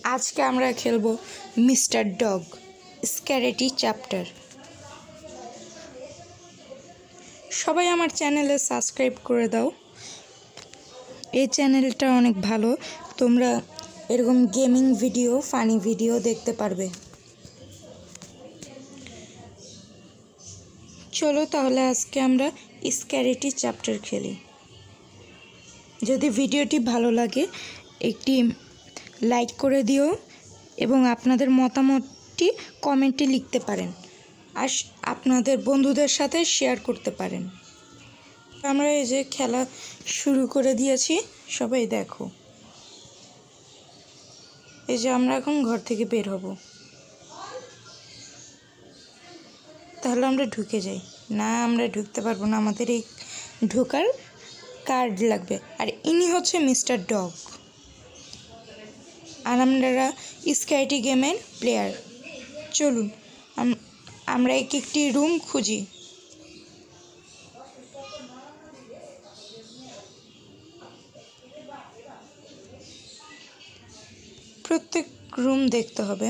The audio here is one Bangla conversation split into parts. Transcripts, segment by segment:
আজকে আমরা খেলবো মিস্টার ডগ স্ক্যারেটি চ্যাপ্টার। সবাই আমার চ্যানেলে সাবস্ক্রাইব করে দাও। এই চ্যানেলটা অনেক ভালো, তোমরা এরকম গেমিং ভিডিও, ফানি ভিডিও দেখতে পারবে। চলো তাহলে আজকে আমরা স্ক্যারেটি চ্যাপ্টার খেলি। যদি ভিডিওটি ভালো লাগে একটি লাইক করে দিও এবং আপনাদের মতামতটি কমেন্টে লিখতে পারেন আর আপনাদের বন্ধুদের সাথে শেয়ার করতে পারেন। আমরা এই যে খেলা শুরু করে দিয়েছি, সবাই দেখো। এই যে আমরা এখন ঘর থেকে বের হব, তাহলে আমরা ঢুকে যাই। না, আমরা ঢুকতে পারবো না, আমাদের এই ঢোকার কার্ড লাগবে। আর ইনি হচ্ছে মিস্টার ডগ, আর আমরা স্ক্যারেটি গেমের প্লেয়ার। চলুন আমরা একটি রুম খুঁজি। প্রত্যেক রুম দেখতে হবে,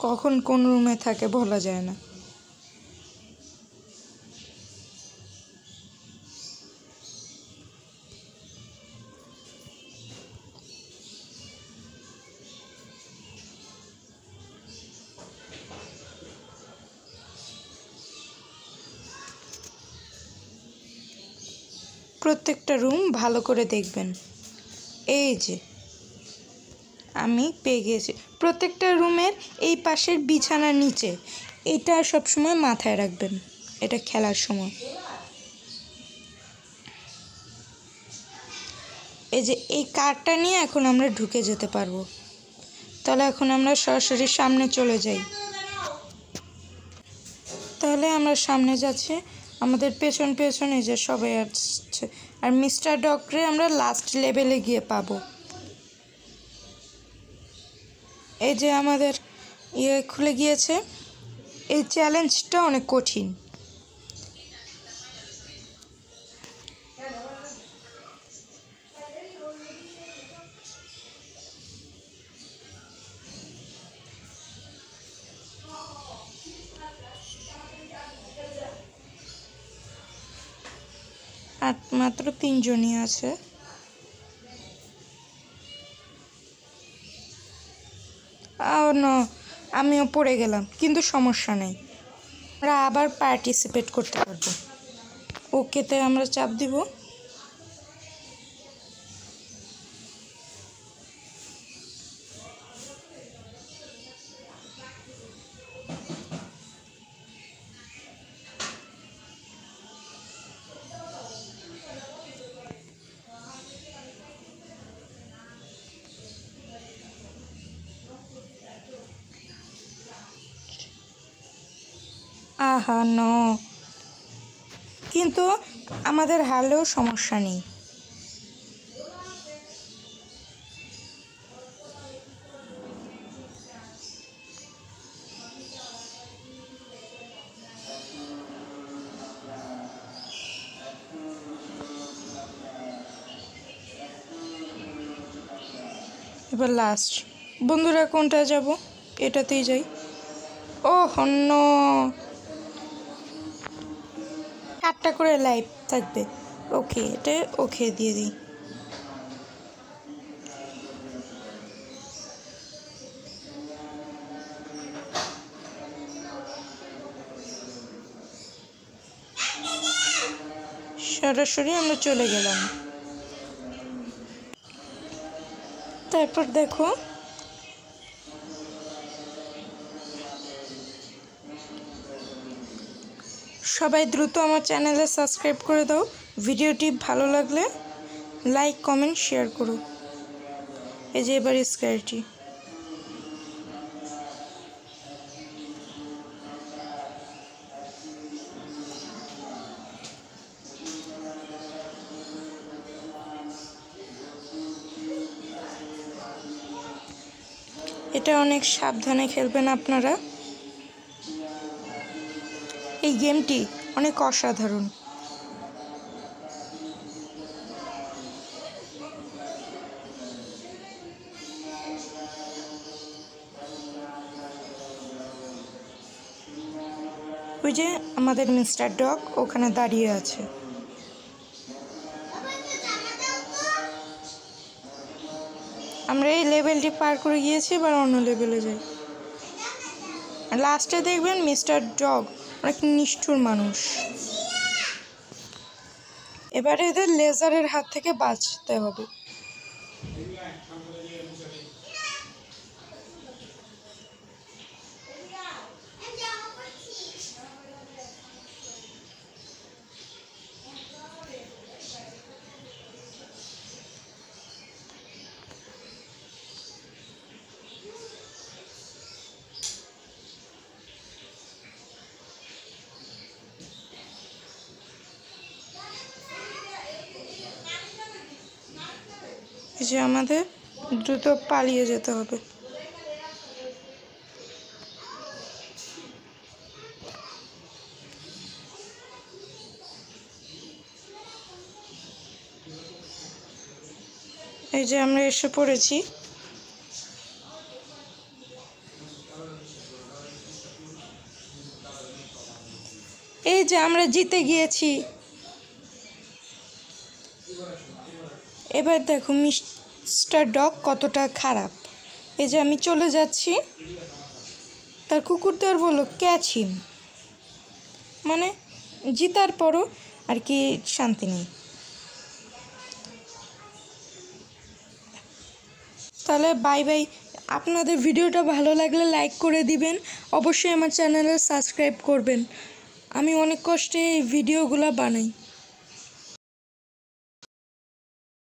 কখন কোন রুমে থাকে বলা যায় না। প্রত্যেকটা রুম ভালো করে দেখবেন। এই যে আমি পেয়ে গিয়েছি। প্রত্যেকটা রুমের এই পাশের বিছানার নিচে, এটা সবসময় মাথায় রাখবেন, এটা খেলার সময়। এই যে এই কার্ডটা নিয়ে এখন আমরা ঢুকে যেতে পারবো। তাহলে এখন আমরা সরাসরি সামনে চলে যাই। তাহলে আমরা সামনে যাচ্ছি, আমাদের পেছন পেছনে যে সবাই আসছে। আর মিস্টার ডগরে আমরা লাস্ট লেভেলে গিয়ে পাবো। এই যে আমাদের খুলে গিয়েছে। এই চ্যালেঞ্জটা অনেক কঠিন। আর মাত্র 3 জনই আছে। আমিও পড়ে গেলাম, কিন্তু সমস্যা নেই, আমরা আবার পার্টিসিপেট করতে পারবো। ওকেতে আমরা চাপ দিব। আহা নো, কিন্তু আমাদের হারলেও সমস্যা নেই। এবার লাস্ট, বন্ধুরা কোনটা যাব? এটাতেই যাই। ও হন্য, 8টা করে লাইফ থাকবে। ওকে, এটা ওকে দিয়ে দিই। সরাসরি আমরা চলে গেলাম। তারপর দেখো, সবাই দ্রুত আমার চ্যানেলে সাবস্ক্রাইব করে দাও। ভিডিওটি ভালো লাগলে লাইক, কমেন্ট, শেয়ার করো। এই যে এবার স্ক্যারেটি। এটা অনেক সাবধানে খেলবেন আপনারা। এই গেমটি অনেক অসাধারণ। ওই যে আমাদের মিস্টার ডগ ওখানে দাঁড়িয়ে আছে। আমরা এই লেভেলটি পার করে গিয়েছি, এবার অন্য লেভেলে যাই। লাস্টে দেখবেন মিস্টার ডগ অনেক নিষ্ঠুর মানুষ। এবারে এদের লেজারের হাত থেকে বাঁচতে হবে। এই যে আমাদের দ্রুত পালিয়ে যেতে হবে। এই যে আমরা এসে পড়েছি। এই যে আমরা জিতে গিয়েছি। এবার দেখো মিস্টার ডগ কতটা খারাপ। এই যে আমি চলে যাচ্ছি, তার কুকুরদের বললো ক্যাচ হিম, মানে জিতার পরও আর কি শান্তি নেই। তাহলে বাই বাই। আপনাদের ভিডিওটা ভালো লাগলে লাইক করে দিবেন, অবশ্যই আমার চ্যানেলে সাবস্ক্রাইব করবেন। আমি অনেক কষ্টে এই ভিডিওগুলো বানাই।